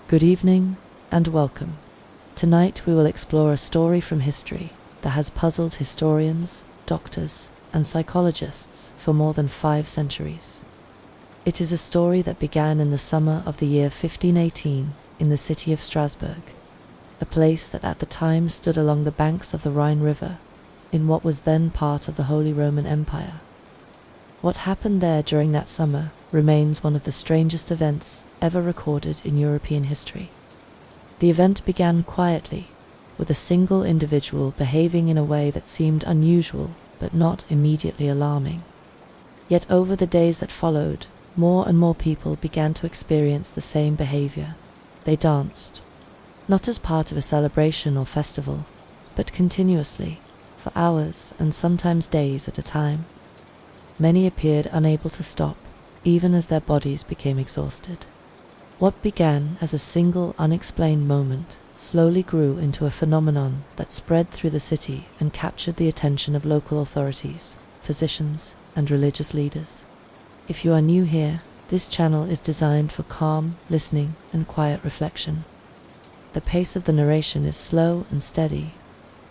Good evening and welcome. Tonight we will explore a story from history that has puzzled historians, doctors, and psychologists for more than 5 centuries. It is a story that began in the summer of the year 1518 in the city of Strasbourg, a place that at the time stood along the banks of the Rhine River, in what was then part of the Holy Roman Empire. What happened there during that summer remains one of the strangest events ever recorded in European history. The event began quietly, with a single individual behaving in a way that seemed unusual but not immediately alarming. Yet over the days that followed, more and more people began to experience the same behavior. They danced, not as part of a celebration or festival, but continuously, for hours and sometimes days at a time. Many appeared unable to stop, even as their bodies became exhausted. What began as a single unexplained moment slowly grew into a phenomenon that spread through the city and captured the attention of local authorities, physicians, and religious leaders. If you are new here, this channel is designed for calm listening and quiet reflection. The pace of the narration is slow and steady,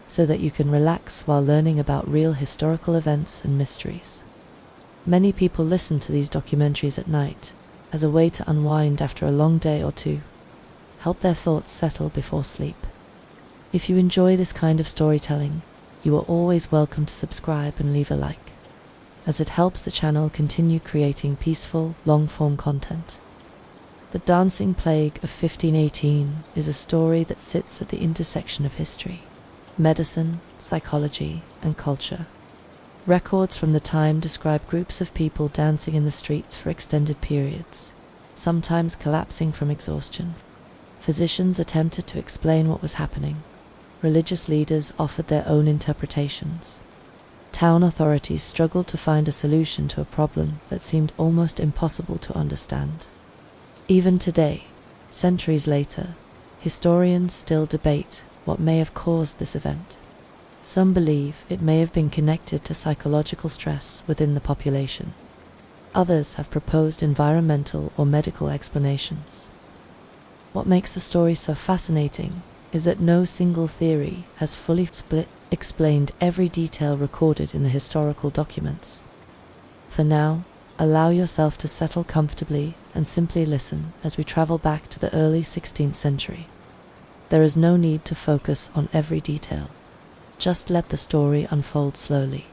so that you can relax while learning about real historical events and mysteries. Many people listen to these documentaries at night as a way to unwind after a long day or two, help their thoughts settle before sleep. If you enjoy this kind of storytelling, you are always welcome to subscribe and leave a like, as it helps the channel continue creating peaceful, long-form content. The Dancing Plague of 1518 is a story that sits at the intersection of history, medicine, psychology, and culture. Records from the time describe groups of people dancing in the streets for extended periods, sometimes collapsing from exhaustion. Physicians attempted to explain what was happening. Religious leaders offered their own interpretations. Town authorities struggled to find a solution to a problem that seemed almost impossible to understand. Even today, centuries later, historians still debate what may have caused this event. Some believe it may have been connected to psychological stress within the population. Others have proposed environmental or medical explanations. What makes the story so fascinating is that no single theory has fully explained every detail recorded in the historical documents. For now, allow yourself to settle comfortably and simply listen as we travel back to the early 16th century. There is no need to focus on every detail. Just let the story unfold slowly,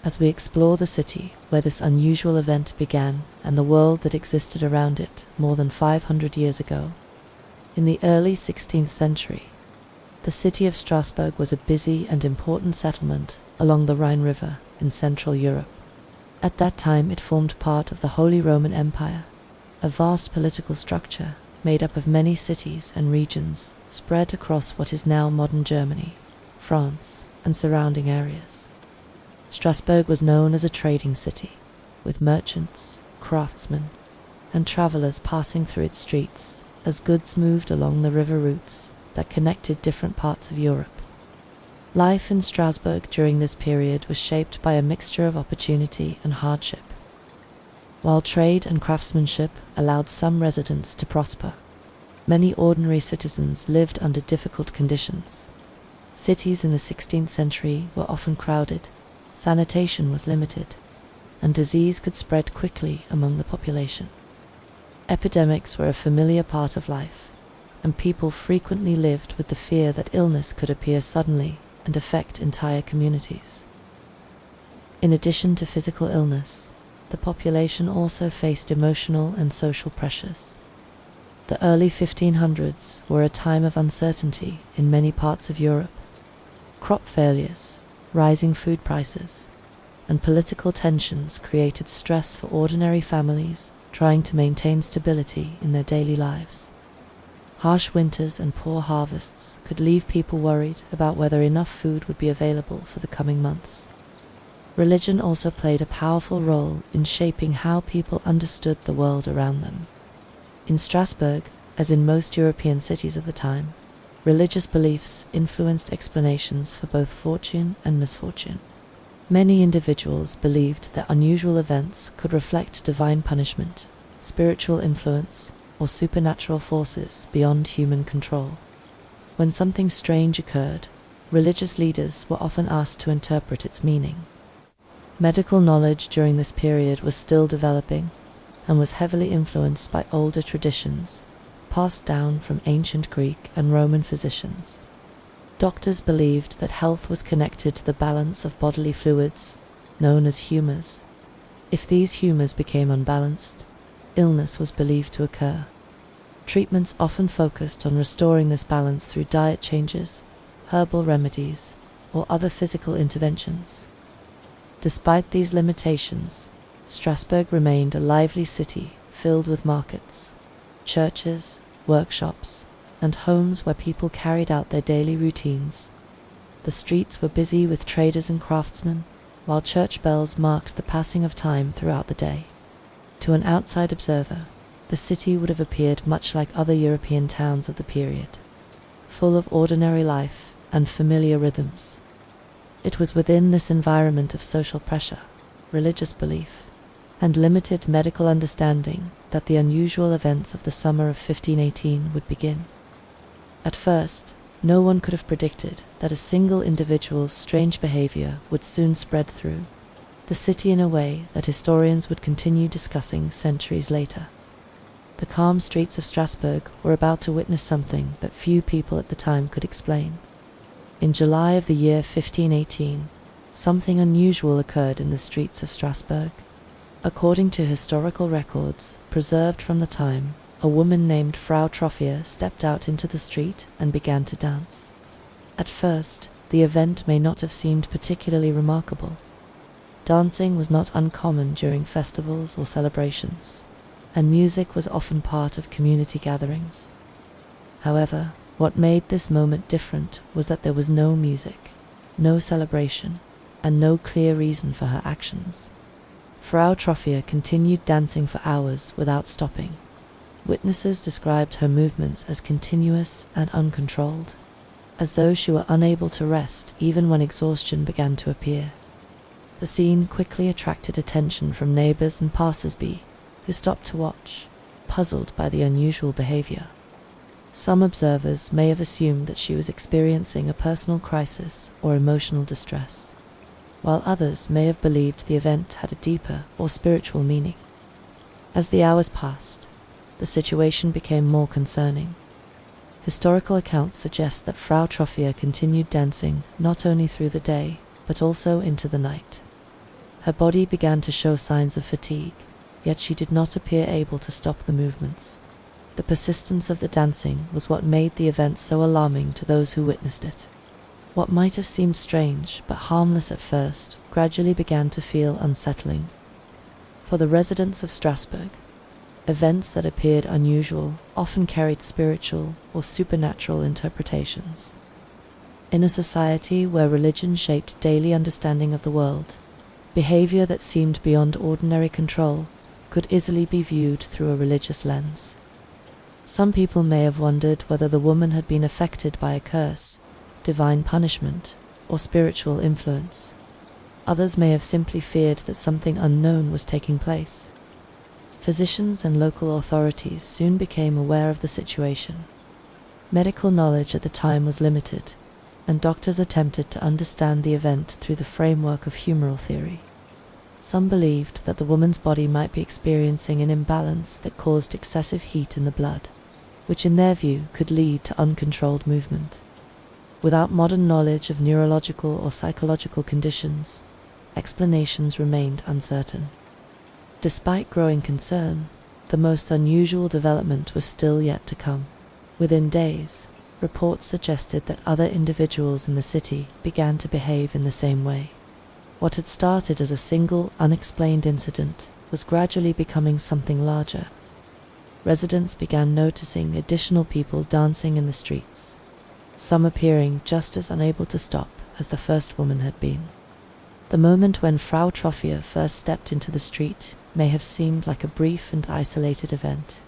as we explore the city where this unusual event began and the world that existed around it more than 500 years ago. In the early 16th century, the city of Strasbourg was a busy and important settlement along the Rhine River in Central Europe. At that time it formed part of the Holy Roman Empire, a vast political structure made up of many cities and regions spread across what is now modern Germany, France, and surrounding areas. Strasbourg was known as a trading city, with merchants, craftsmen, and travelers passing through its streets as goods moved along the river routes that connected different parts of Europe. Life in Strasbourg during this period was shaped by a mixture of opportunity and hardship. While trade and craftsmanship allowed some residents to prosper, many ordinary citizens lived under difficult conditions. Cities in the 16th century were often crowded, sanitation was limited, and disease could spread quickly among the population. Epidemics were a familiar part of life, and people frequently lived with the fear that illness could appear suddenly and affect entire communities. In addition to physical illness, the population also faced emotional and social pressures. The early 1500s were a time of uncertainty in many parts of Europe. Crop failures, rising food prices, and political tensions created stress for ordinary families trying to maintain stability in their daily lives. Harsh winters and poor harvests could leave people worried about whether enough food would be available for the coming months. Religion also played a powerful role in shaping how people understood the world around them. In Strasbourg, as in most European cities of the time, religious beliefs influenced explanations for both fortune and misfortune. Many individuals believed that unusual events could reflect divine punishment, spiritual influence, or supernatural forces beyond human control. When something strange occurred, religious leaders were often asked to interpret its meaning. Medical knowledge during this period was still developing and was heavily influenced by older traditions passed down from ancient Greek and Roman physicians. Doctors believed that health was connected to the balance of bodily fluids, known as humors. If these humors became unbalanced, illness was believed to occur. Treatments often focused on restoring this balance through diet changes, herbal remedies, or other physical interventions. Despite these limitations, Strasbourg remained a lively city filled with markets, churches, workshops, and homes where people carried out their daily routines. The streets were busy with traders and craftsmen, while church bells marked the passing of time throughout the day. To an outside observer, the city would have appeared much like other European towns of the period, full of ordinary life and familiar rhythms. It was within this environment of social pressure, religious belief, and limited medical understanding that the unusual events of the summer of 1518 would begin. At first, no one could have predicted that a single individual's strange behavior would soon spread through the city in a way that historians would continue discussing centuries later. The calm streets of Strasbourg were about to witness something that few people at the time could explain. In July of the year 1518, something unusual occurred in the streets of Strasbourg. According to historical records preserved from the time, a woman named Frau Troffea stepped out into the street and began to dance. At first, the event may not have seemed particularly remarkable. Dancing was not uncommon during festivals or celebrations, and music was often part of community gatherings. However, what made this moment different was that there was no music, no celebration, and no clear reason for her actions. Frau Troffea continued dancing for hours without stopping. Witnesses described her movements as continuous and uncontrolled, as though she were unable to rest even when exhaustion began to appear. The scene quickly attracted attention from neighbors and passers-by, who stopped to watch, puzzled by the unusual behavior. Some observers may have assumed that she was experiencing a personal crisis or emotional distress, while others may have believed the event had a deeper or spiritual meaning. As the hours passed, the situation became more concerning. Historical accounts suggest that Frau Troffea continued dancing not only through the day, but also into the night. Her body began to show signs of fatigue, yet she did not appear able to stop the movements. The persistence of the dancing was what made the event so alarming to those who witnessed it. What might have seemed strange but harmless at first gradually began to feel unsettling. For the residents of Strasbourg, events that appeared unusual often carried spiritual or supernatural interpretations. In a society where religion shaped daily understanding of the world, behavior that seemed beyond ordinary control could easily be viewed through a religious lens. Some people may have wondered whether the woman had been affected by a curse, divine punishment, or spiritual influence. Others may have simply feared that something unknown was taking place. Physicians and local authorities soon became aware of the situation. Medical knowledge at the time was limited, and doctors attempted to understand the event through the framework of humoral theory. Some believed that the woman's body might be experiencing an imbalance that caused excessive heat in the blood, which in their view could lead to uncontrolled movement. Without modern knowledge of neurological or psychological conditions, explanations remained uncertain. Despite growing concern, the most unusual development was still yet to come. Within days, reports suggested that other individuals in the city began to behave in the same way. What had started as a single, unexplained incident was gradually becoming something larger. Residents began noticing additional people dancing in the streets, some appearing just as unable to stop as the first woman had been. The moment when Frau Troffea first stepped into the street may have seemed like a brief and isolated event.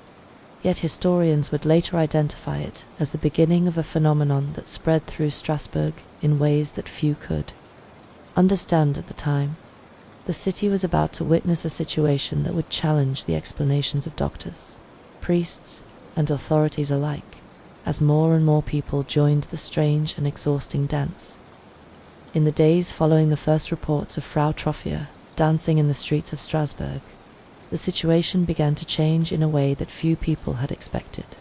Yet historians would later identify it as the beginning of a phenomenon that spread through Strasbourg in ways that few could understand at the time. The city was about to witness a situation that would challenge the explanations of doctors. priests, and authorities alike, as more and more people joined the strange and exhausting dance. In the days following the first reports of Frau Troffea dancing in the streets of Strasbourg, the situation began to change in a way that few people had expected.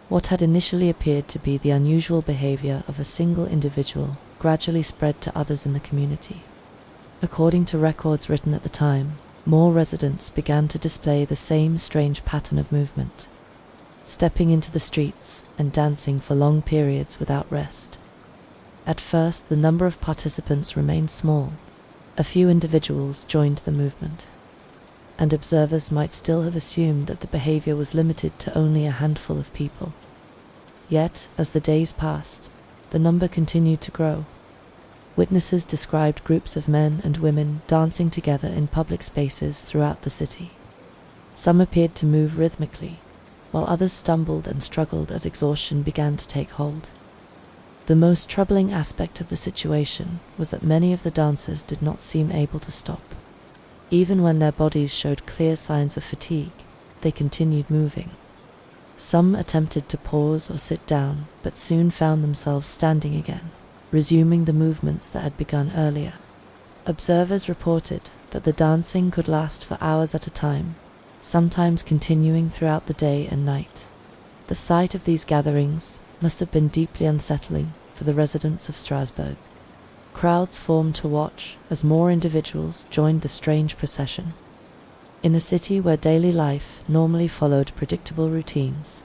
What had initially appeared to be the unusual behavior of a single individual gradually spread to others in the community. According to records written at the time, more residents began to display the same strange pattern of movement, stepping into the streets and dancing for long periods without rest. At first, the number of participants remained small. A few individuals joined the movement, and observers might still have assumed that the behavior was limited to only a handful of people. Yet, as the days passed, the number continued to grow. Witnesses described groups of men and women dancing together in public spaces throughout the city. Some appeared to move rhythmically, while others stumbled and struggled as exhaustion began to take hold. The most troubling aspect of the situation was that many of the dancers did not seem able to stop. Even when their bodies showed clear signs of fatigue, they continued moving. Some attempted to pause or sit down, but soon found themselves standing again, resuming the movements that had begun earlier. Observers reported that the dancing could last for hours at a time, sometimes continuing throughout the day and night. The sight of these gatherings must have been deeply unsettling for the residents of Strasbourg. Crowds formed to watch as more individuals joined the strange procession. In a city where daily life normally followed predictable routines,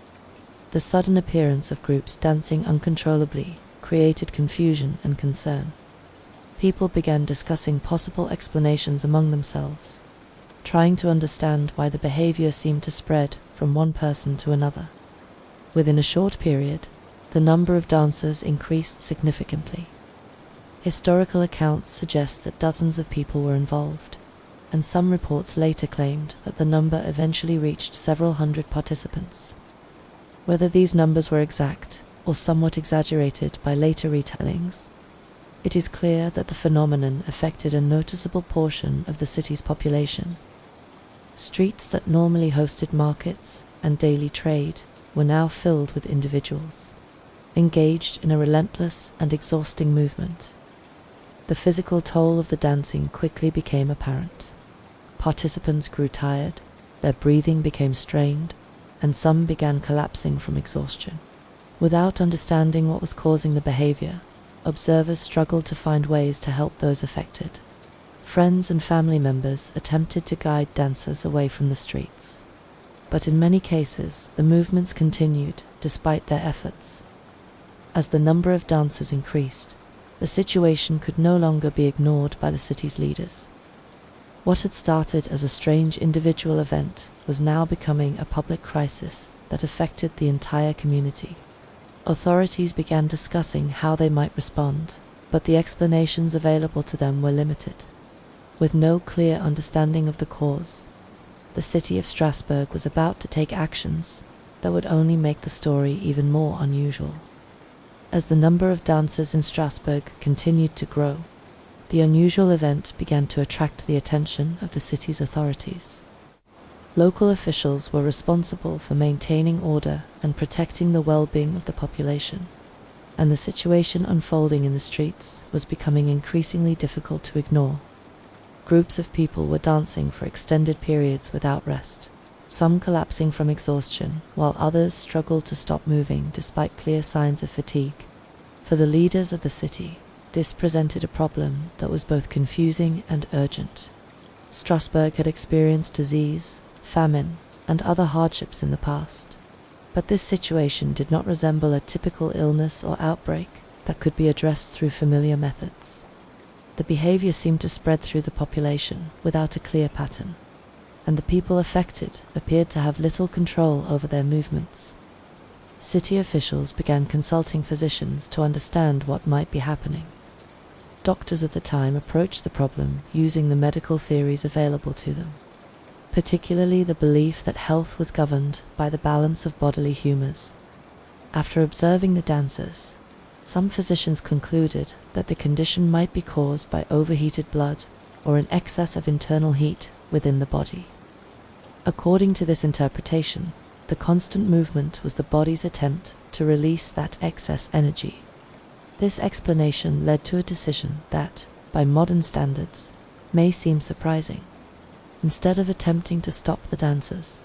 the sudden appearance of groups dancing uncontrollably created confusion and concern. People began discussing possible explanations among themselves, trying to understand why the behavior seemed to spread from one person to another. Within a short period, the number of dancers increased significantly. Historical accounts suggest that dozens of people were involved, and some reports later claimed that the number eventually reached several hundred participants. Whether these numbers were exact or somewhat exaggerated by later retellings, it is clear that the phenomenon affected a noticeable portion of the city's population. Streets that normally hosted markets and daily trade were now filled with individuals, engaged in a relentless and exhausting movement. The physical toll of the dancing quickly became apparent. Participants grew tired, their breathing became strained, and some began collapsing from exhaustion. Without understanding what was causing the behavior, observers struggled to find ways to help those affected. Friends and family members attempted to guide dancers away from the streets, but in many cases the movements continued despite their efforts. As the number of dancers increased, the situation could no longer be ignored by the city's leaders. What had started as a strange individual event was now becoming a public crisis that affected the entire community. Authorities began discussing how they might respond, but the explanations available to them were limited. With no clear understanding of the cause, the city of Strasbourg was about to take actions that would only make the story even more unusual. As the number of dancers in Strasbourg continued to grow, the unusual event began to attract the attention of the city's authorities. Local officials were responsible for maintaining order and protecting the well-being of the population, and the situation unfolding in the streets was becoming increasingly difficult to ignore. Groups of people were dancing for extended periods without rest, some collapsing from exhaustion, while others struggled to stop moving despite clear signs of fatigue. For the leaders of the city, this presented a problem that was both confusing and urgent. Strasbourg had experienced disease, famine, and other hardships in the past, but this situation did not resemble a typical illness or outbreak that could be addressed through familiar methods. The behavior seemed to spread through the population without a clear pattern, and the people affected appeared to have little control over their movements. City officials began consulting physicians to understand what might be happening. Doctors at the time approached the problem using the medical theories available to them, particularly the belief that health was governed by the balance of bodily humors. After observing the dancers, some physicians concluded that the condition might be caused by overheated blood or an excess of internal heat within the body. According to this interpretation, the constant movement was the body's attempt to release that excess energy. This explanation led to a decision that, by modern standards, may seem surprising. Instead of attempting to stop the dancers,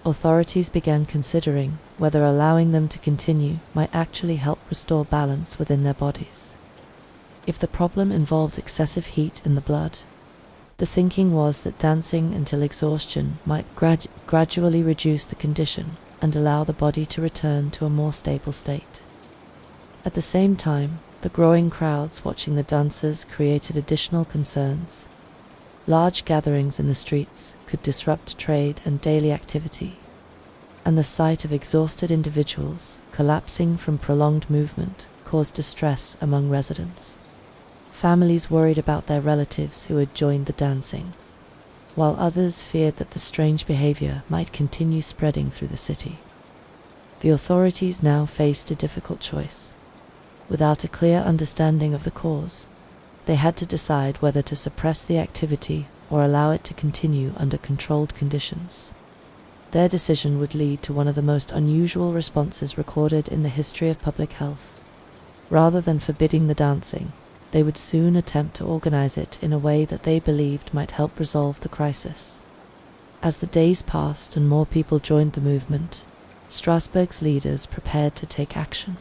authorities began considering whether allowing them to continue might actually help restore balance within their bodies. If the problem involved excessive heat in the blood, the thinking was that dancing until exhaustion might gradually reduce the condition and allow the body to return to a more stable state. At the same time, the growing crowds watching the dancers created additional concerns. Large gatherings in the streets could disrupt trade and daily activity, and the sight of exhausted individuals collapsing from prolonged movement caused distress among residents. Families worried about their relatives who had joined the dancing, while others feared that the strange behavior might continue spreading through the city. The authorities now faced a difficult choice. Without a clear understanding of the cause, they had to decide whether to suppress the activity or allow it to continue under controlled conditions. Their decision would lead to one of the most unusual responses recorded in the history of public health. Rather than forbidding the dancing, they would soon attempt to organize it in a way that they believed might help resolve the crisis. As the days passed and more people joined the movement, Strasbourg's leaders prepared to take action.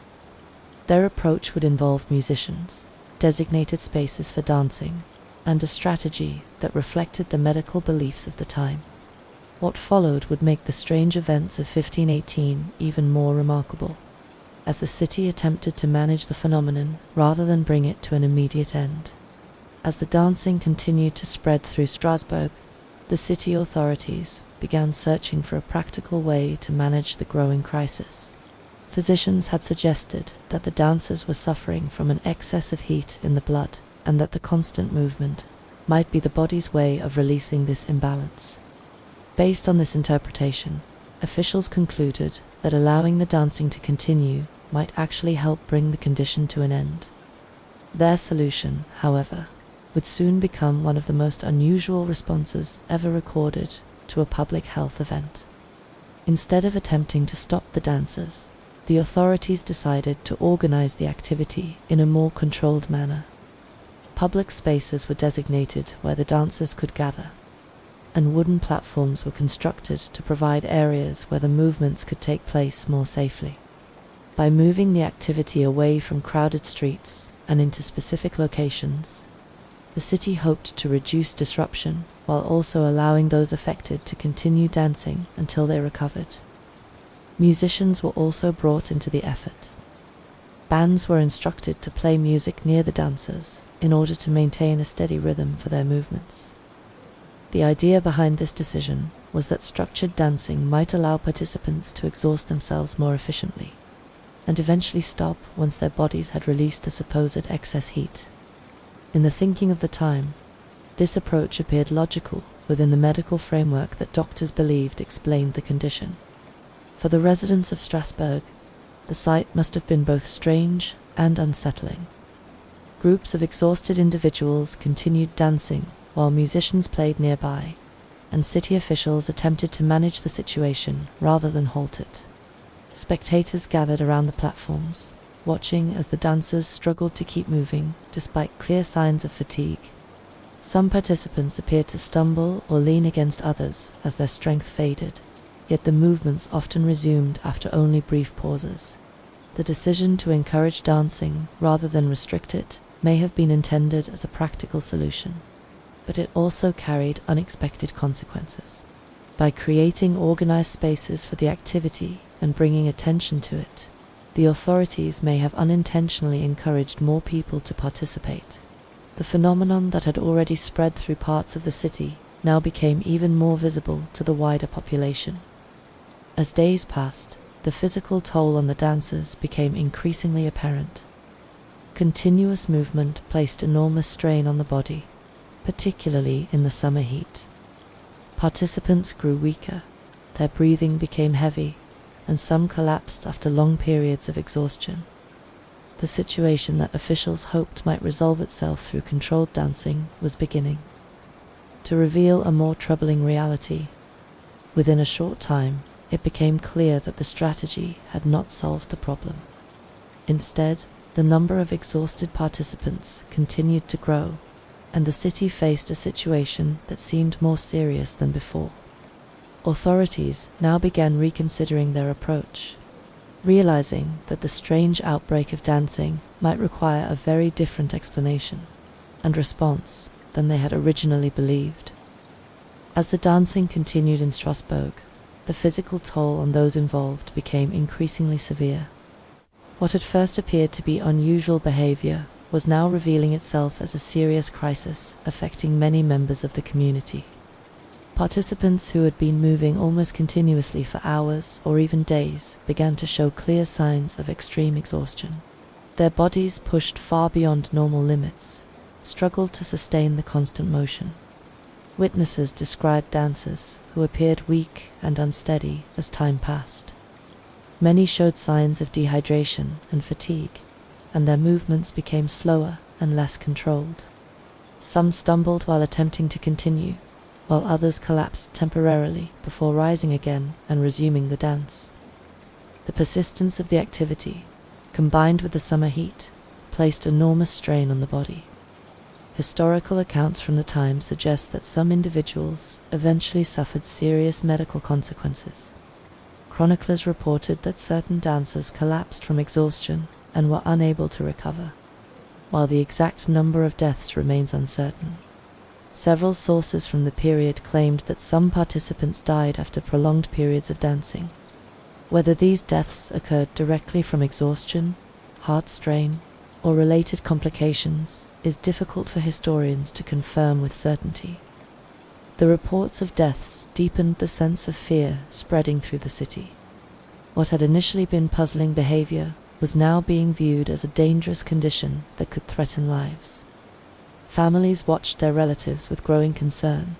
Their approach would involve musicians, designated spaces for dancing, and a strategy that reflected the medical beliefs of the time. What followed would make the strange events of 1518 even more remarkable, as the city attempted to manage the phenomenon rather than bring it to an immediate end. As the dancing continued to spread through Strasbourg, the city authorities began searching for a practical way to manage the growing crisis. Physicians had suggested that the dancers were suffering from an excess of heat in the blood, and that the constant movement might be the body's way of releasing this imbalance. Based on this interpretation, officials concluded that allowing the dancing to continue might actually help bring the condition to an end. Their solution, however, would soon become one of the most unusual responses ever recorded to a public health event. Instead of attempting to stop the dancers, the authorities decided to organize the activity in a more controlled manner. Public spaces were designated where the dancers could gather, and wooden platforms were constructed to provide areas where the movements could take place more safely. By moving the activity away from crowded streets and into specific locations, the city hoped to reduce disruption while also allowing those affected to continue dancing until they recovered. Musicians were also brought into the effort. Bands were instructed to play music near the dancers in order to maintain a steady rhythm for their movements. The idea behind this decision was that structured dancing might allow participants to exhaust themselves more efficiently, and eventually stop once their bodies had released the supposed excess heat. In the thinking of the time, this approach appeared logical within the medical framework that doctors believed explained the condition. For the residents of Strasbourg, the sight must have been both strange and unsettling. Groups of exhausted individuals continued dancing while musicians played nearby, and city officials attempted to manage the situation rather than halt it. Spectators gathered around the platforms, watching as the dancers struggled to keep moving despite clear signs of fatigue. Some participants appeared to stumble or lean against others as their strength faded, yet the movements often resumed after only brief pauses. The decision to encourage dancing rather than restrict it may have been intended as a practical solution, but it also carried unexpected consequences. By creating organized spaces for the activity and bringing attention to it, the authorities may have unintentionally encouraged more people to participate. The phenomenon that had already spread through parts of the city now became even more visible to the wider population. As days passed, the physical toll on the dancers became increasingly apparent. Continuous movement placed enormous strain on the body, particularly in the summer heat. Participants grew weaker, their breathing became heavy, and some collapsed after long periods of exhaustion. The situation that officials hoped might resolve itself through controlled dancing was beginning to reveal a more troubling reality. Within a short time, it became clear that the strategy had not solved the problem. Instead, the number of exhausted participants continued to grow, and the city faced a situation that seemed more serious than before. Authorities now began reconsidering their approach, realizing that the strange outbreak of dancing might require a very different explanation and response than they had originally believed. As the dancing continued in Strasbourg, the physical toll on those involved became increasingly severe. What had first appeared to be unusual behavior was now revealing itself as a serious crisis affecting many members of the community. Participants who had been moving almost continuously for hours or even days began to show clear signs of extreme exhaustion. Their bodies, pushed far beyond normal limits, struggled to sustain the constant motion. Witnesses described dancers who appeared weak and unsteady as time passed. Many showed signs of dehydration and fatigue, and their movements became slower and less controlled. Some stumbled while attempting to continue, while others collapsed temporarily before rising again and resuming the dance. The persistence of the activity, combined with the summer heat, placed enormous strain on the body. Historical accounts from the time suggest that some individuals eventually suffered serious medical consequences. Chroniclers reported that certain dancers collapsed from exhaustion and were unable to recover, while the exact number of deaths remains uncertain. Several sources from the period claimed that some participants died after prolonged periods of dancing. Whether these deaths occurred directly from exhaustion, heart strain, or related complications is difficult for historians to confirm with certainty. The reports of deaths deepened the sense of fear spreading through the city. What had initially been puzzling behavior was now being viewed as a dangerous condition that could threaten lives. Families watched their relatives with growing concern,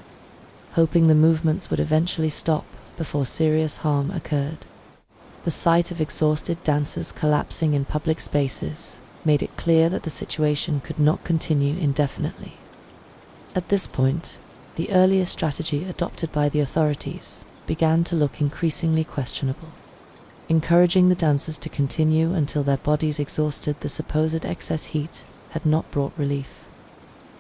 hoping the movements would eventually stop before serious harm occurred. The sight of exhausted dancers collapsing in public spaces made it clear that the situation could not continue indefinitely. At this point, the earlier strategy adopted by the authorities began to look increasingly questionable. Encouraging the dancers to continue until their bodies exhausted the supposed excess heat had not brought relief.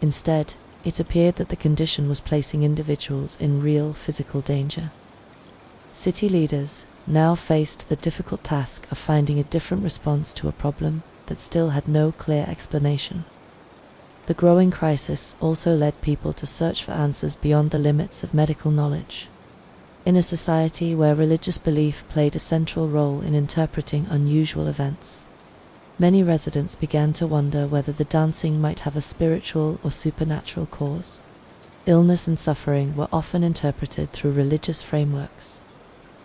Instead, it appeared that the condition was placing individuals in real physical danger. City leaders now faced the difficult task of finding a different response to a problem that still had no clear explanation. The growing crisis also led people to search for answers beyond the limits of medical knowledge. In a society where religious belief played a central role in interpreting unusual events, many residents began to wonder whether the dancing might have a spiritual or supernatural cause. Illness and suffering were often interpreted through religious frameworks,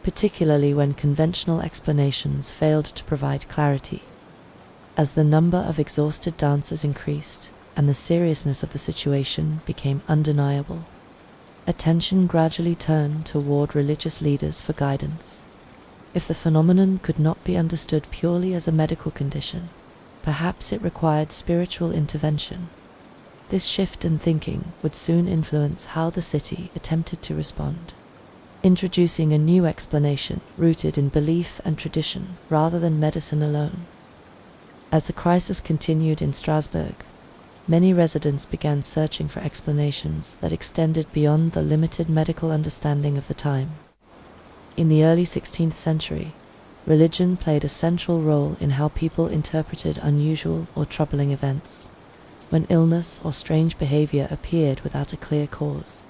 particularly when conventional explanations failed to provide clarity. As the number of exhausted dancers increased and the seriousness of the situation became undeniable, attention gradually turned toward religious leaders for guidance. If the phenomenon could not be understood purely as a medical condition, perhaps it required spiritual intervention. This shift in thinking would soon influence how the city attempted to respond, introducing a new explanation rooted in belief and tradition rather than medicine alone. As the crisis continued in Strasbourg, many residents began searching for explanations that extended beyond the limited medical understanding of the time. In the early 16th century, religion played a central role in how people interpreted unusual or troubling events. When illness or strange behavior appeared without a clear cause,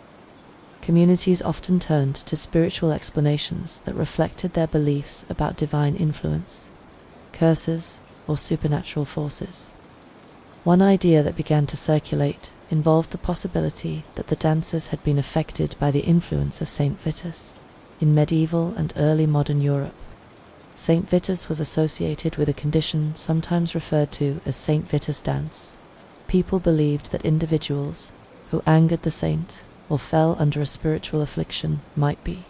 communities often turned to spiritual explanations that reflected their beliefs about divine influence, curses, or supernatural forces. One idea that began to circulate involved the possibility that the dancers had been affected by the influence of Saint Vitus. In medieval and early modern Europe, Saint Vitus was associated with a condition sometimes referred to as Saint Vitus dance. People believed that individuals who angered the saint or fell under a spiritual affliction might be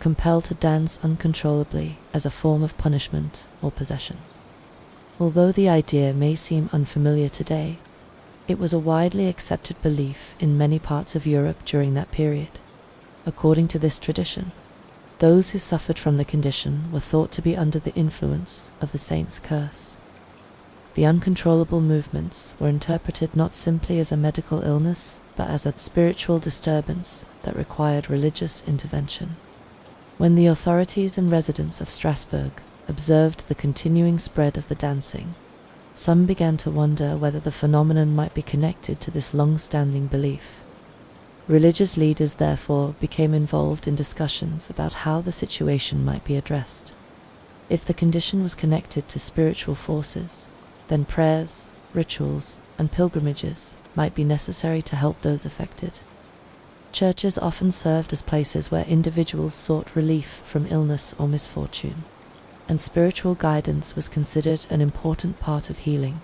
compelled to dance uncontrollably as a form of punishment or possession. Although the idea may seem unfamiliar today, it was a widely accepted belief in many parts of Europe during that period. According to this tradition, Those who suffered from the condition were thought to be under the influence of the saint's curse. The uncontrollable movements were interpreted not simply as a medical illness, but as a spiritual disturbance that required religious intervention. When the authorities and residents of Strasbourg observed the continuing spread of the dancing, some began to wonder whether the phenomenon might be connected to this long-standing belief. Religious leaders therefore became involved in discussions about how the situation might be addressed. If the condition was connected to spiritual forces, then prayers, rituals, and pilgrimages might be necessary to help those affected. Churches often served as places where individuals sought relief from illness or misfortune, and spiritual guidance was considered an important part of healing.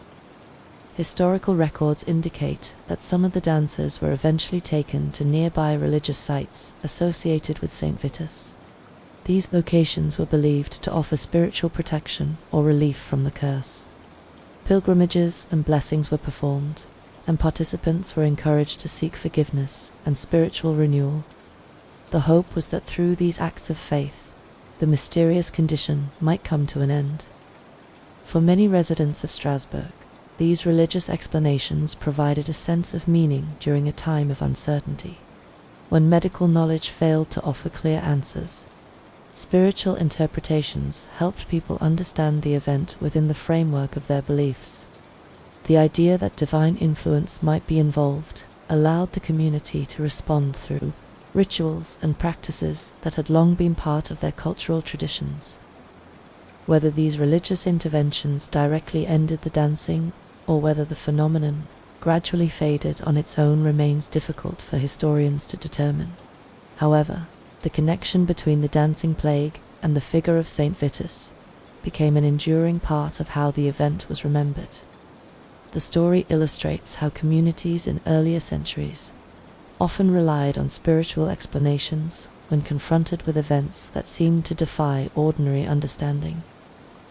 Historical records indicate that some of the dancers were eventually taken to nearby religious sites associated with St. Vitus. These locations were believed to offer spiritual protection or relief from the curse. Pilgrimages and blessings were performed, and participants were encouraged to seek forgiveness and spiritual renewal. The hope was that through these acts of faith, the mysterious condition might come to an end. For many residents of Strasbourg, these religious explanations provided a sense of meaning during a time of uncertainty. When medical knowledge failed to offer clear answers, spiritual interpretations helped people understand the event within the framework of their beliefs. The idea that divine influence might be involved allowed the community to respond through rituals and practices that had long been part of their cultural traditions. Whether these religious interventions directly ended the dancing or whether the phenomenon gradually faded on its own remains difficult for historians to determine. However, the connection between the dancing plague and the figure of St. Vitus became an enduring part of how the event was remembered. The story illustrates how communities in earlier centuries often relied on spiritual explanations when confronted with events that seemed to defy ordinary understanding.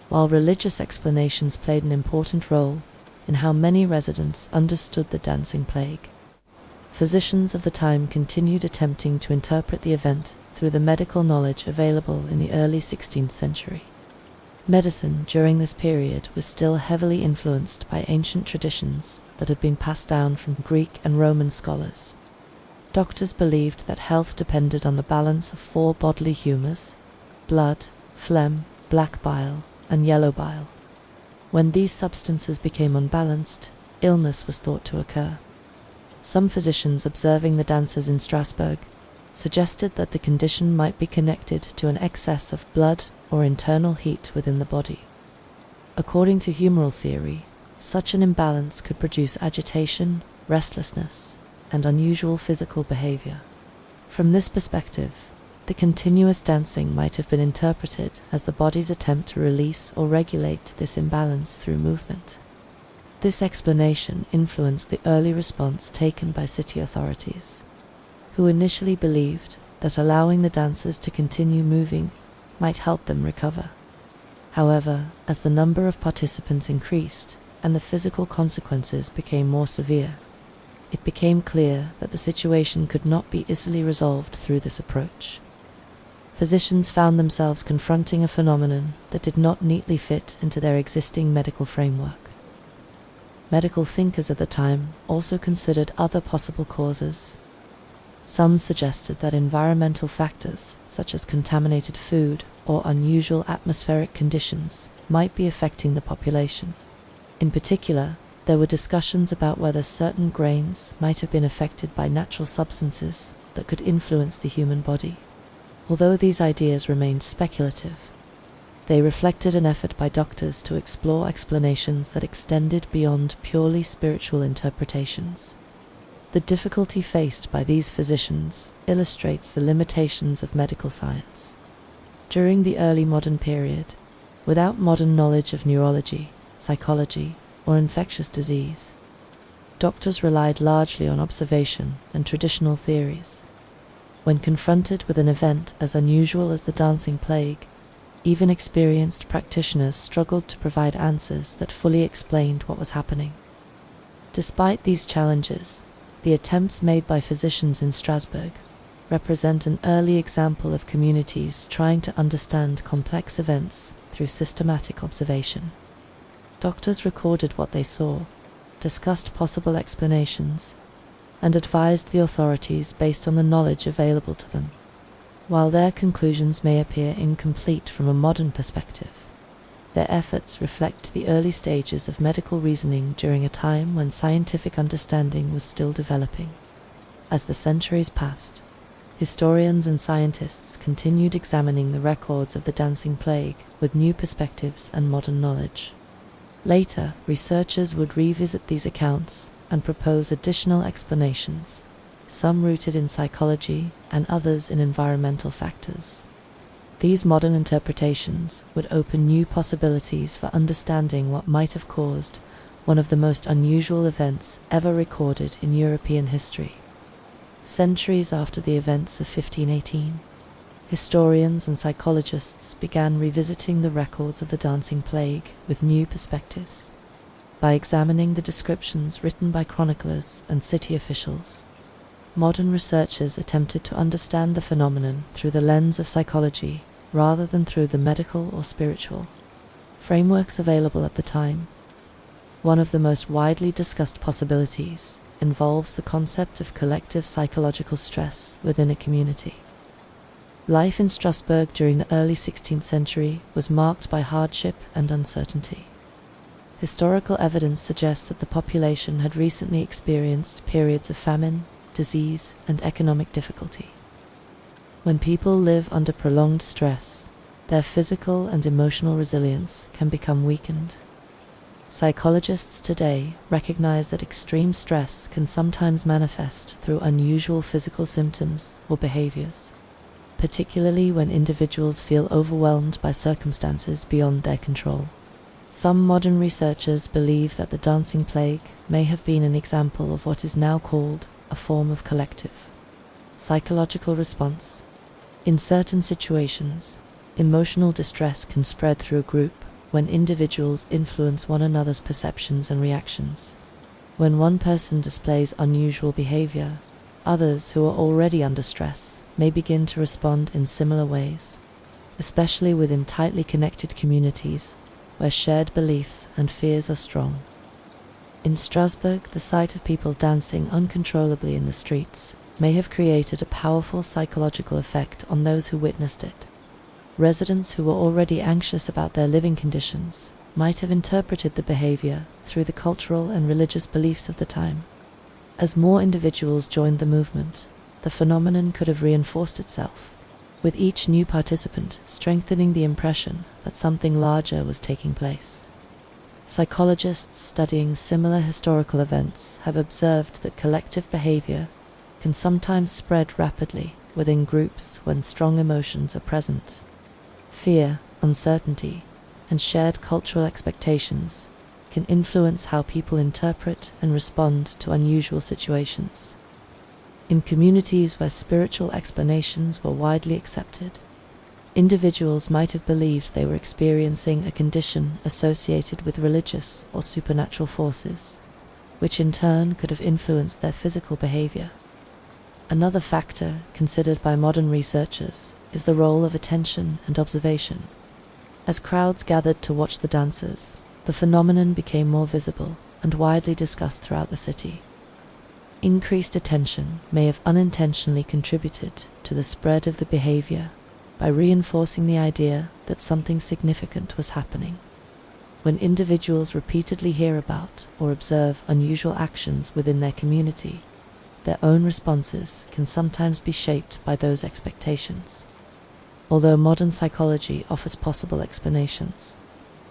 While religious explanations played an important role in how many residents understood the dancing plague, physicians of the time continued attempting to interpret the event through the medical knowledge available in the early 16th century. Medicine during this period was still heavily influenced by ancient traditions that had been passed down from Greek and Roman scholars. Doctors believed that health depended on the balance of four bodily humors: blood, phlegm, black bile, and yellow bile. When these substances became unbalanced, illness was thought to occur. Some physicians observing the dancers in Strasbourg suggested that the condition might be connected to an excess of blood or internal heat within the body. According to humoral theory, such an imbalance could produce agitation, restlessness, and unusual physical behavior. From this perspective, the continuous dancing might have been interpreted as the body's attempt to release or regulate this imbalance through movement. This explanation influenced the early response taken by city authorities, who initially believed that allowing the dancers to continue moving might help them recover. However, as the number of participants increased and the physical consequences became more severe, it became clear that the situation could not be easily resolved through this approach. Physicians found themselves confronting a phenomenon that did not neatly fit into their existing medical framework. Medical thinkers at the time also considered other possible causes. Some suggested that environmental factors, such as contaminated food or unusual atmospheric conditions, might be affecting the population. In particular, there were discussions about whether certain grains might have been affected by natural substances that could influence the human body. Although these ideas remained speculative, they reflected an effort by doctors to explore explanations that extended beyond purely spiritual interpretations. The difficulty faced by these physicians illustrates the limitations of medical science. During the early modern period, without modern knowledge of neurology, psychology, or infectious disease, doctors relied largely on observation and traditional theories. When confronted with an event as unusual as the dancing plague, even experienced practitioners struggled to provide answers that fully explained what was happening. Despite these challenges, the attempts made by physicians in Strasbourg represent an early example of communities trying to understand complex events through systematic observation. Doctors recorded what they saw, discussed possible explanations, and advised the authorities based on the knowledge available to them. While their conclusions may appear incomplete from a modern perspective, their efforts reflect the early stages of medical reasoning during a time when scientific understanding was still developing. As the centuries passed, historians and scientists continued examining the records of the dancing plague with new perspectives and modern knowledge. Later, researchers would revisit these accounts and propose additional explanations, some rooted in psychology and others in environmental factors. These modern interpretations would open new possibilities for understanding what might have caused one of the most unusual events ever recorded in European history. Centuries after the events of 1518, historians and psychologists began revisiting the records of the dancing plague with new perspectives. By examining the descriptions written by chroniclers and city officials, modern researchers attempted to understand the phenomenon through the lens of psychology rather than through the medical or spiritual frameworks available at the time. One of the most widely discussed possibilities involves the concept of collective psychological stress within a community. Life in Strasbourg during the early 16th century was marked by hardship and uncertainty. Historical evidence suggests that the population had recently experienced periods of famine, disease, and economic difficulty. When people live under prolonged stress, their physical and emotional resilience can become weakened. Psychologists today recognize that extreme stress can sometimes manifest through unusual physical symptoms or behaviors, particularly when individuals feel overwhelmed by circumstances beyond their control. Some modern researchers believe that the dancing plague may have been an example of what is now called a form of collective psychological response. In certain situations, emotional distress can spread through a group when individuals influence one another's perceptions and reactions. When one person displays unusual behavior, others who are already under stress may begin to respond in similar ways, especially within tightly connected communities where shared beliefs and fears are strong. In Strasbourg, the sight of people dancing uncontrollably in the streets may have created a powerful psychological effect on those who witnessed it. Residents who were already anxious about their living conditions might have interpreted the behavior through the cultural and religious beliefs of the time. As more individuals joined the movement, the phenomenon could have reinforced itself, with each new participant strengthening the impression that something larger was taking place. Psychologists studying similar historical events have observed that collective behavior can sometimes spread rapidly within groups when strong emotions are present. Fear, uncertainty, and shared cultural expectations can influence how people interpret and respond to unusual situations. In communities where spiritual explanations were widely accepted, individuals might have believed they were experiencing a condition associated with religious or supernatural forces, which in turn could have influenced their physical behavior. Another factor considered by modern researchers is the role of attention and observation. As crowds gathered to watch the dancers, the phenomenon became more visible and widely discussed throughout the city. Increased attention may have unintentionally contributed to the spread of the behavior by reinforcing the idea that something significant was happening. When individuals repeatedly hear about or observe unusual actions within their community, their own responses can sometimes be shaped by those expectations. Although modern psychology offers possible explanations,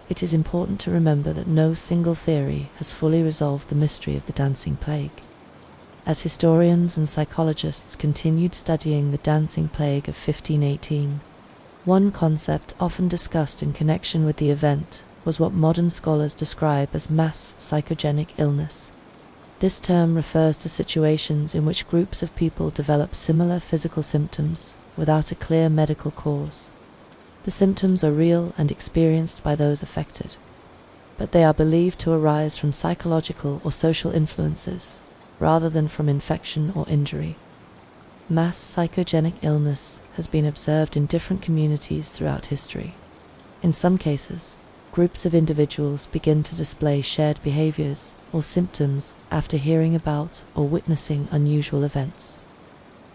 it is important to remember that no single theory has fully resolved the mystery of the dancing plague. As historians and psychologists continued studying the dancing plague of 1518, one concept often discussed in connection with the event was what modern scholars describe as mass psychogenic illness. This term refers to situations in which groups of people develop similar physical symptoms without a clear medical cause. The symptoms are real and experienced by those affected, but they are believed to arise from psychological or social influences rather than from infection or injury. Mass psychogenic illness has been observed in different communities throughout history. In some cases, groups of individuals begin to display shared behaviors or symptoms after hearing about or witnessing unusual events.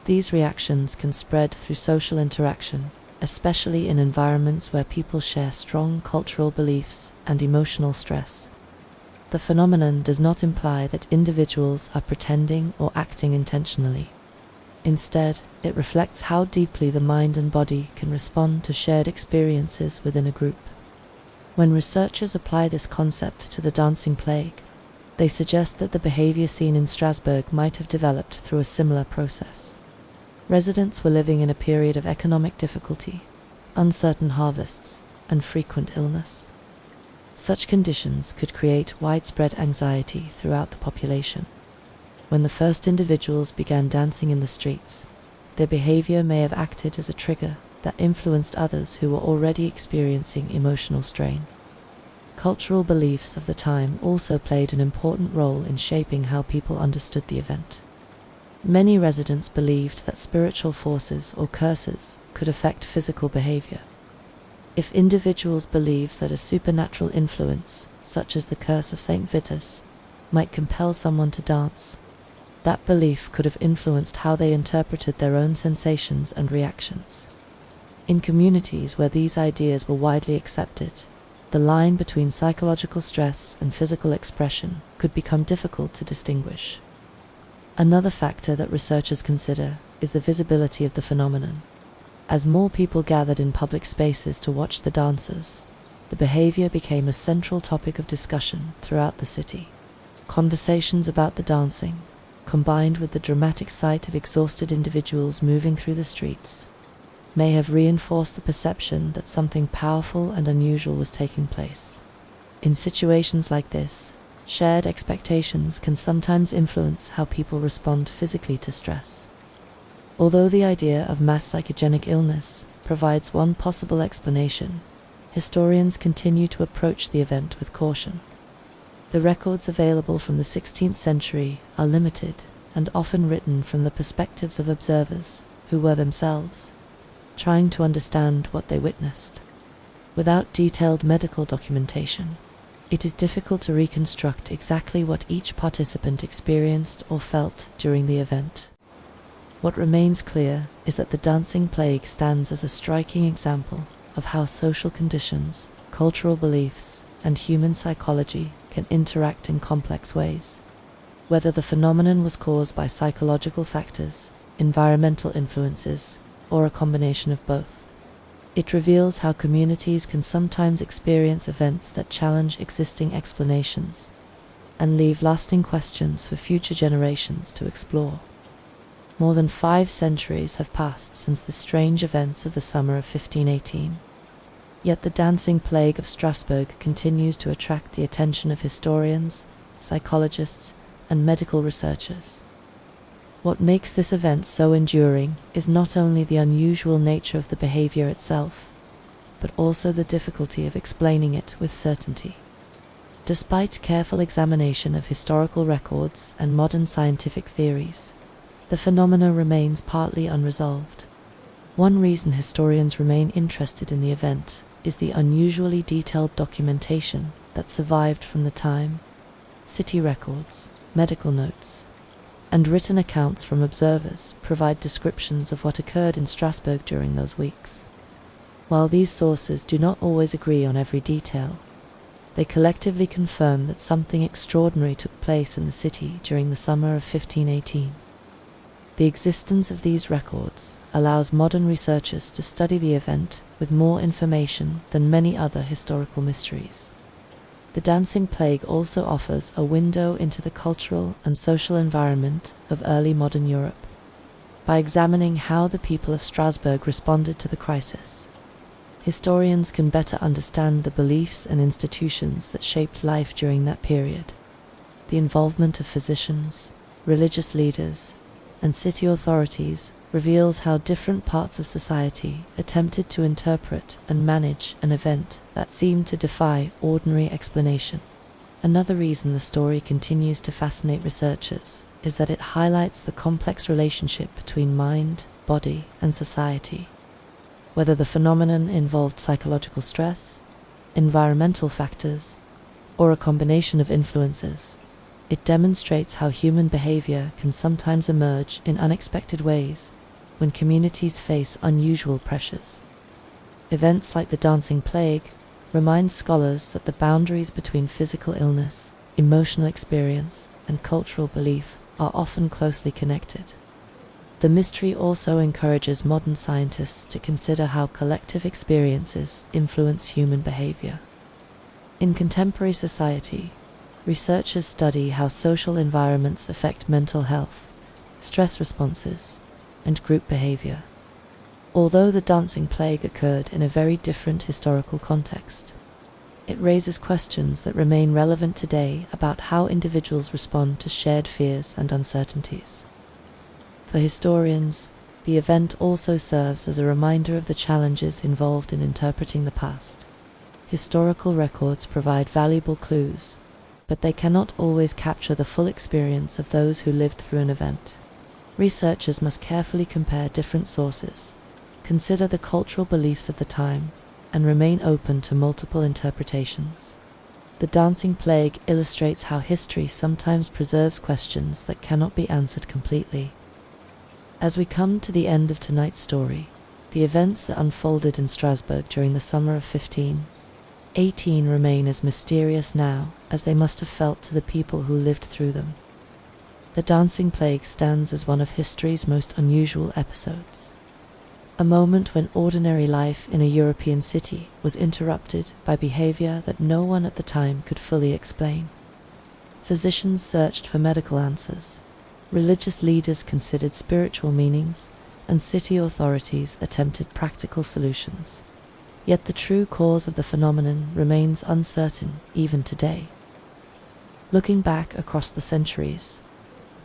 These reactions can spread through social interaction, especially in environments where people share strong cultural beliefs and emotional stress. The phenomenon does not imply that individuals are pretending or acting intentionally. Instead, it reflects how deeply the mind and body can respond to shared experiences within a group. When researchers apply this concept to the dancing plague, they suggest that the behavior seen in Strasbourg might have developed through a similar process. Residents were living in a period of economic difficulty, uncertain harvests, and frequent illness. Such conditions could create widespread anxiety throughout the population. When the first individuals began dancing in the streets, their behavior may have acted as a trigger that influenced others who were already experiencing emotional strain. Cultural beliefs of the time also played an important role in shaping how people understood the event. Many residents believed that spiritual forces or curses could affect physical behavior. If individuals believed that a supernatural influence, such as the curse of Saint Vitus, might compel someone to dance, that belief could have influenced how they interpreted their own sensations and reactions. In communities where these ideas were widely accepted, the line between psychological stress and physical expression could become difficult to distinguish. Another factor that researchers consider is the visibility of the phenomenon. As more people gathered in public spaces to watch the dancers, the behavior became a central topic of discussion throughout the city. Conversations about the dancing, combined with the dramatic sight of exhausted individuals moving through the streets, may have reinforced the perception that something powerful and unusual was taking place. In situations like this, shared expectations can sometimes influence how people respond physically to stress. Although the idea of mass psychogenic illness provides one possible explanation, historians continue to approach the event with caution. The records available from the 16th century are limited and often written from the perspectives of observers who were themselves trying to understand what they witnessed. Without detailed medical documentation, it is difficult to reconstruct exactly what each participant experienced or felt during the event. What remains clear is that the dancing plague stands as a striking example of how social conditions, cultural beliefs, and human psychology can interact in complex ways. Whether the phenomenon was caused by psychological factors, environmental influences, or a combination of both, it reveals how communities can sometimes experience events that challenge existing explanations and leave lasting questions for future generations to explore. More than 5 centuries have passed since the strange events of the summer of 1518. Yet the dancing plague of Strasbourg continues to attract the attention of historians, psychologists, and medical researchers. What makes this event so enduring is not only the unusual nature of the behavior itself, but also the difficulty of explaining it with certainty. Despite careful examination of historical records and modern scientific theories, the phenomena remains partly unresolved. One reason historians remain interested in the event is the unusually detailed documentation that survived from the time. City records, medical notes, and written accounts from observers provide descriptions of what occurred in Strasbourg during those weeks. While these sources do not always agree on every detail, they collectively confirm that something extraordinary took place in the city during the summer of 1518. The existence of these records allows modern researchers to study the event with more information than many other historical mysteries. The dancing plague also offers a window into the cultural and social environment of early modern Europe. By examining how the people of Strasbourg responded to the crisis, historians can better understand the beliefs and institutions that shaped life during that period. The involvement of physicians, religious leaders, and city authorities reveals how different parts of society attempted to interpret and manage an event that seemed to defy ordinary explanation. Another reason the story continues to fascinate researchers is that it highlights the complex relationship between mind, body, and society. Whether the phenomenon involved psychological stress, environmental factors, or a combination of influences, it demonstrates how human behavior can sometimes emerge in unexpected ways when communities face unusual pressures. Events like the dancing plague remind scholars that the boundaries between physical illness, emotional experience, and cultural belief are often closely connected. The mystery also encourages modern scientists to consider how collective experiences influence human behavior. In contemporary society, researchers study how social environments affect mental health, stress responses, and group behavior. Although the dancing plague occurred in a very different historical context, it raises questions that remain relevant today about how individuals respond to shared fears and uncertainties. For historians, the event also serves as a reminder of the challenges involved in interpreting the past. Historical records provide valuable clues, but they cannot always capture the full experience of those who lived through an event. Researchers must carefully compare different sources, consider the cultural beliefs of the time, and remain open to multiple interpretations. The dancing plague illustrates how history sometimes preserves questions that cannot be answered completely. As we come to the end of tonight's story, the events that unfolded in Strasbourg during the summer of 1518 remain as mysterious now as they must have felt to the people who lived through them. The dancing plague stands as one of history's most unusual episodes. A moment when ordinary life in a European city was interrupted by behavior that no one at the time could fully explain. Physicians searched for medical answers, religious leaders considered spiritual meanings, and city authorities attempted practical solutions. Yet the true cause of the phenomenon remains uncertain even today. Looking back across the centuries,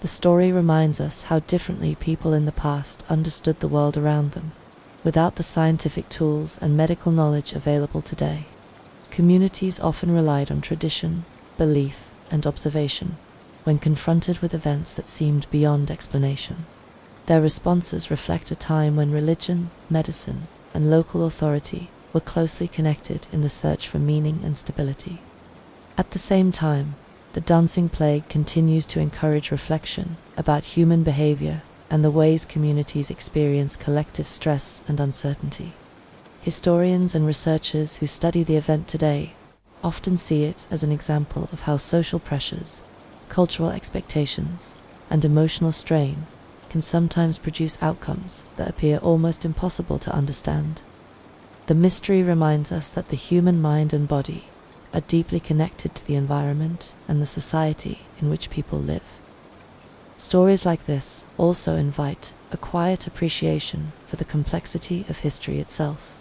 the story reminds us how differently people in the past understood the world around them. Without the scientific tools and medical knowledge available today, communities often relied on tradition, belief, and observation when confronted with events that seemed beyond explanation. Their responses reflect a time when religion, medicine, and local authority were closely connected in the search for meaning and stability. At the same time, the dancing plague continues to encourage reflection about human behavior and the ways communities experience collective stress and uncertainty. Historians and researchers who study the event today often see it as an example of how social pressures, cultural expectations, and emotional strain can sometimes produce outcomes that appear almost impossible to understand. The mystery reminds us that the human mind and body are deeply connected to the environment and the society in which people live. Stories like this also invite a quiet appreciation for the complexity of history itself.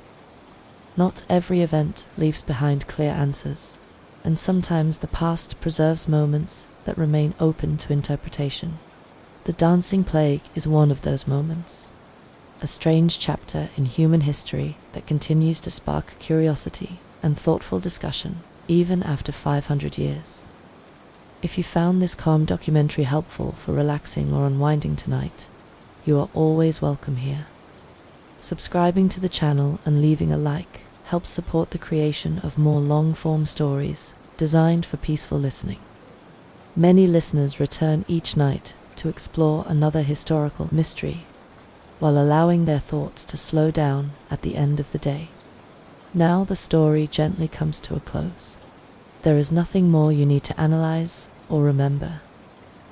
Not every event leaves behind clear answers, and sometimes the past preserves moments that remain open to interpretation. The dancing plague is one of those moments, a strange chapter in human history that continues to spark curiosity and thoughtful discussion even after 500 years. If you found this calm documentary helpful for relaxing or unwinding tonight, you are always welcome here. Subscribing to the channel and leaving a like helps support the creation of more long-form stories designed for peaceful listening. Many listeners return each night to explore another historical mystery, while allowing their thoughts to slow down at the end of the day. Now the story gently comes to a close. There is nothing more you need to analyze or remember.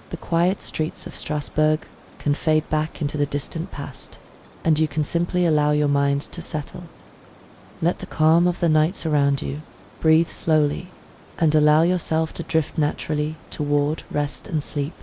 The quiet streets of Strasbourg can fade back into the distant past, and you can simply allow your mind to settle. Let the calm of the night surround you, breathe slowly, and allow yourself to drift naturally toward rest and sleep.